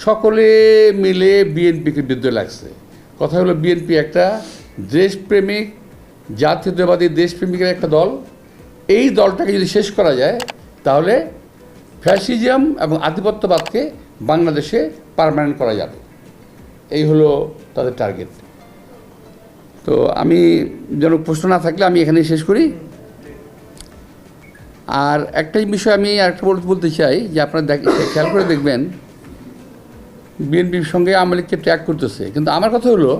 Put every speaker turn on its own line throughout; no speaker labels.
সকলে মিলে বিএনপিকে বিরুদ্ধে লাগছে। কথা হলো বিএনপি একটা দেশপ্রেমিক জাতীয়তাবাদী দেশপ্রেমিকের একটা দল। এই দলটাকে যদি শেষ করা যায় তাহলে ফ্যাসিজম এবং আধিপত্যবাদকে বাংলাদেশে পার্মানেন্ট করা যাবে। এই হলো তাদের টার্গেট। তো আমি যেন প্রশ্ন না থাকলে আমি এখানে শেষ করি। আর একটাই বিষয় আমি আরেকটা বলতে চাই যে আপনারা খেয়াল করে দেখবেন বিএনপির সঙ্গে আওয়ামী লীগকে ট্র্যাক করতেছে, কিন্তু আমার কথা হলো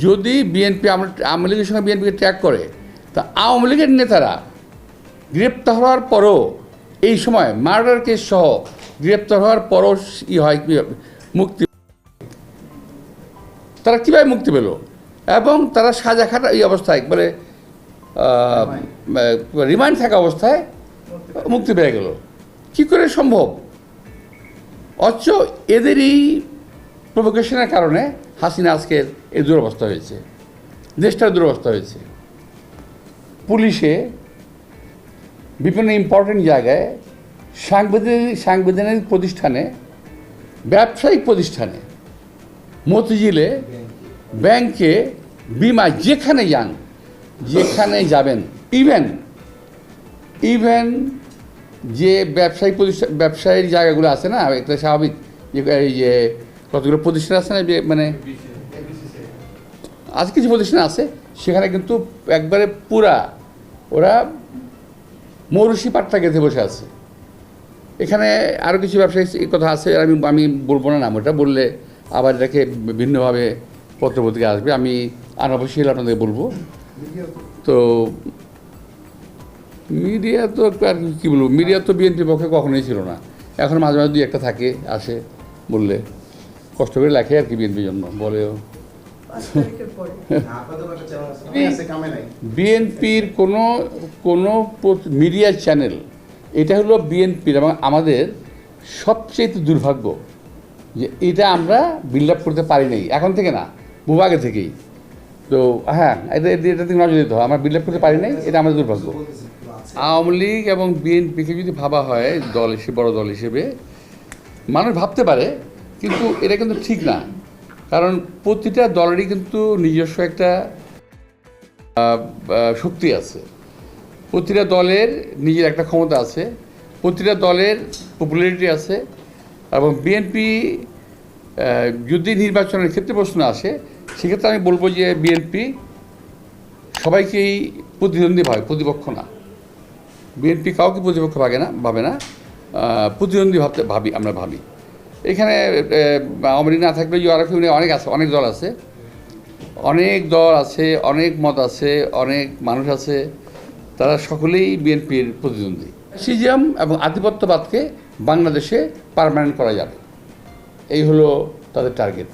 যদি বিএনপি আওয়ামী লীগের সঙ্গে বিএনপিকে ট্র্যাক করে তা আওয়ামী লীগের নেতারা গ্রেপ্তার হওয়ার পরও এই সময় মার্ডার কেস সহ গ্রেপ্তার হওয়ার পরও মুক্তি, তারা কীভাবে মুক্তি পেল এবং তারা সাজা খাটা এই অবস্থায় মানে রিমান্ড থাকা অবস্থায় মুক্তি পেয়ে গেল, কী করে সম্ভব? অথচ এদেরই প্রভোকেশনের কারণে হাসিনা আজকের এই দুরবস্থা হয়েছে, দেশটার দুরবস্থা হয়েছে। পুলিশে বিভিন্ন ইম্পর্টেন্ট জায়গায় সাংবিধানিক প্রতিষ্ঠানে, ব্যবসায়িক প্রতিষ্ঠানে, মতিঝিলে, ব্যাংকে, বিমা, যেখানে যাবেন, ইভেন যে ব্যবসায়ীর জায়গাগুলো আছে না, একটা স্বাভাবিক যে এই যে কতগুলো প্রতিষ্ঠান আছে না, মানে আজ কিছু প্রতিষ্ঠান আছে সেখানে কিন্তু একবারে পুরা ওরা মৌরুষি পাট্টা গেঁথে বসে আছে। এখানে আরও কিছু ব্যবসায়ী কথা আছে, আমি বলবো না নাম, ওটা বললে আবার এটাকে ভিন্নভাবে পত্রপত্রিকা আসবে, আমি অবশ্যই আপনাদের বলবো। তো মিডিয়া তো আর কী বলবো, মিডিয়া তো বিএনপির পক্ষে কখনোই ছিল না, এখন মাঝে মাঝে দুই একটা থাকে, আসে, বললে কষ্ট করে লেখে আর কি বিএনপির জন্য বলেও। বিএনপির কোনো মিডিয়া চ্যানেল, এটা হলো বিএনপির এবং আমাদের সবচেয়ে দুর্ভাগ্য যে এটা আমরা বিল্ড আপ করতে পারি নাই, এখন থেকে না, বহু আগে থেকেই। তো হ্যাঁ, এটা থেকে নজর দিতে হয়, আমরা বিল্ড আপ করতে পারি নাই, এটা আমাদের দুর্ভাগ্য। আওয়ামী লীগ এবং বিএনপিকে যদি ভাবা হয় দল হিসেবে, বড় দল হিসেবে, মানুষ ভাবতে পারে, কিন্তু এটা কিন্তু ঠিক না। কারণ প্রতিটা দলেরই কিন্তু নিজস্ব একটা শক্তি আছে, প্রতিটা দলের নিজের একটা ক্ষমতা আছে, প্রতিটা দলের পপুলারিটি আছে। এবং বিএনপি যদি নির্বাচনের ক্ষেত্রে প্রশ্ন আসে, সেক্ষেত্রে আমি বলবো যে বিএনপি সবাইকেই প্রতিদ্বন্দ্বী ভাবে, প্রতিপক্ষ না। বিএনপি কাউকে প্রতিপক্ষ ভাবে না, প্রতিদ্বন্দ্বী আমরা ভাবি। এখানে আওয়ামী লীগ না থাকলেও আরও অনেক আছে, অনেক দল আছে, অনেক মত আছে, অনেক মানুষ আছে, তারা সকলেই বিএনপির প্রতিদ্বন্দ্বী। ফ্যাসিজম এবং আধিপত্যবাদকে বাংলাদেশে পার্মানেন্ট করা যাবে, এই হলো তাদের টার্গেট।